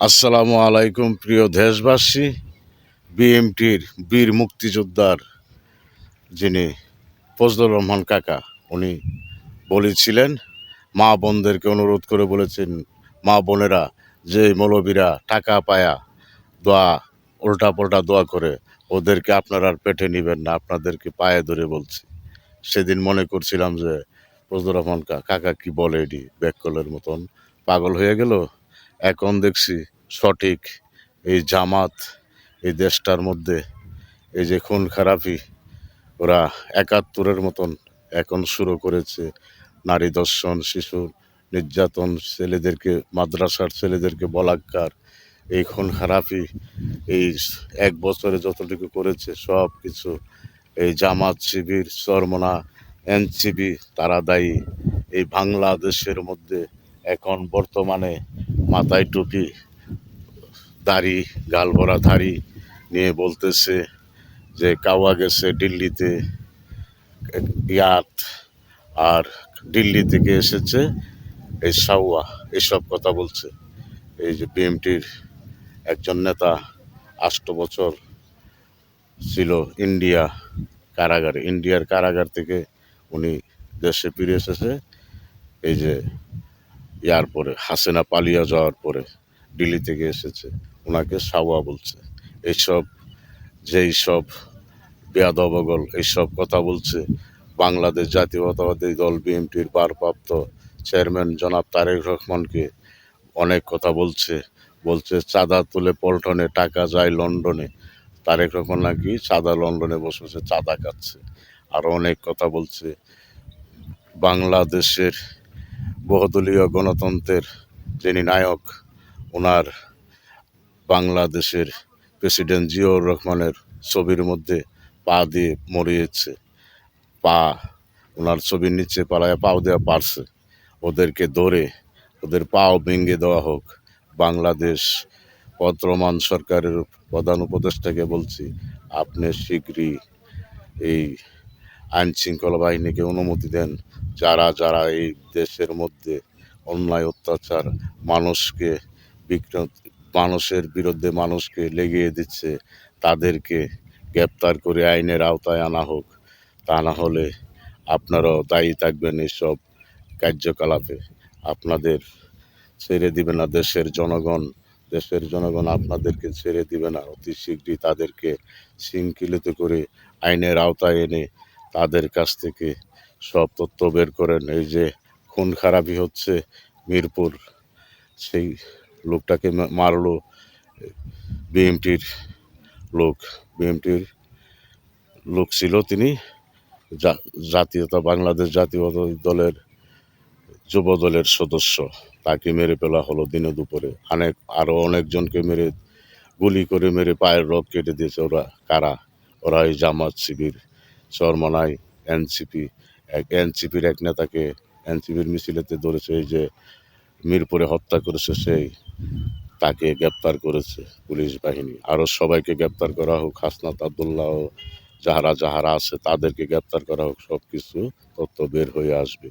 আসসালামু আলাইকুম প্রিয় দেশবাসী। বিএমটির বীর মুক্তিযোদ্ধার যিনি ফজলুর রহমান কাকা, উনি বলেছিলেন, মা বোনদেরকে অনুরোধ করে বলেছেন, মা বোনেরা যে মৌলবীরা টাকা পায়া দোয়া উল্টা পাল্টা দোয়া করে, ওদেরকে আপনারা আর পেটে নিবেন না, আপনাদেরকে পায়ে ধরে বলছি। সেদিন মনে করছিলাম যে ফজলুর রহমান কাকা কি বলে, এটি ব্যাককলের মতন পাগল হয়ে গেল। এখন দেখছি সঠিক এই জামাত এই দেশটার মধ্যে এই যে খুন খারাপি ওরা ৭১-এর মতন এখন শুরু করেছে। নারী ধর্ষণ, শিশু নির্যাতন, ছেলেদেরকে মাদ্রাসার ছেলেদেরকে বলাৎকার, এই খুন খারাপি এই ১ বছরে যতটুকু করেছে সব কিছু এই জামাত শিবির, চরমনা, এনসিপি তারা দায়ী। এই বাংলাদেশের মধ্যে এখন বর্তমানে মাথায় টুপি, দাড়ি, গাল ভরা দাড়ি নিয়ে বলতেছে যে কাওয়া গেছে দিল্লিতে ইয়াত, আর দিল্লি থেকে এসেছে এই সাউয়া, এসব কথা বলছে। এই যে বিএমটির একজন নেতা ৮ বছর ছিল ইন্ডিয়ার কারাগার থেকে উনি দেশে ফিরে এসেছে। এই যে ইয়ার পরে হাসিনা পালিয়ে যাওয়ার পরে দিল্লি থেকে এসেছে, ওনাকে সাওয়া বলছে। এইসব যেই সব বেয়াদবগল এইসব কথা বলছে। বাংলাদেশ জাতীয়তাবাদী দল বিএনপির ভারপ্রাপ্ত চেয়ারম্যান জনাব তারেক রহমানকে অনেক কথা বলছে। চাঁদা তুলে পল্টনে, টাকা যায় লন্ডনে। তারেক রহমান নাকি চাঁদা লন্ডনে বসে বসে চাঁদা খাচ্ছে। আরও অনেক কথা বলছে। বাংলাদেশের বহুদলীয় গণতন্ত্রের যিনি নায়ক, ওনার বাংলাদেশের প্রেসিডেন্ট জিয়াউর রহমানের ছবির মধ্যে পা দিয়ে মরিয়েছে। পা ওনার ছবির নিচে পালায় পাও দেওয়া পারছে। ওদেরকে ধরে ওদের পাও ভেঙে দেওয়া হোক। বাংলাদেশ বর্তমান সরকারের প্রধান উপদেষ্টাকে বলছি, আপনি শীঘ্রই এই আইন শৃঙ্খলা বাহিনীকে অনুমতি দেন। যারা যারা এই দেশের মধ্যে অন্যায় অত্যাচার মানুষকে মানুষের বিরুদ্ধে মানুষকে লেগিয়ে দিচ্ছে, তাদেরকে গ্রেপ্তার করে আইনের আওতায় আনা হোক। তা না হলে আপনারাও দায়ী থাকবেন এইসব কার্যকলাপে। আপনাদের ছেড়ে দিবে না দেশের জনগণ আপনাদেরকে ছেড়ে দিবে না। অতি শীঘ্রই তাদেরকে শৃঙ্খলিত করে আইনের আওতায় এনে তাদের কাছ থেকে সব তথ্য বের করেন। এই যে খুন খারাপি হচ্ছে মিরপুর, সেই লোকটাকে মারলো বিএমটির লোক, বিএমটির লোক ছিল তিনি, বাংলাদেশ জাতীয়তাবাদী দলের যুব দলের সদস্য। তাকে মেরে ফেলা হলো দিনে দুপুরে। আরও অনেকজনকে গুলি করে মেরে পায়ের রগ কেটে দিয়েছে। ওরা কারা? ওরা এই জামাত শিবির, চরমনাই, এনসিপির এক নেতাকে এনসিপির মিছিলেতে ধরেছে, এই যে মিরপুরে হত্যা করেছে তাকে গ্রেপ্তার করেছে পুলিশ বাহিনী। আরও সবাইকে গ্রেপ্তার করা হোক। হাসনাত আবদুল্লাহ যাহারা যাহারা আছে তাদেরকে গ্রেপ্তার করা হোক। সব কিছু তথ্য বের হয়ে আসবে।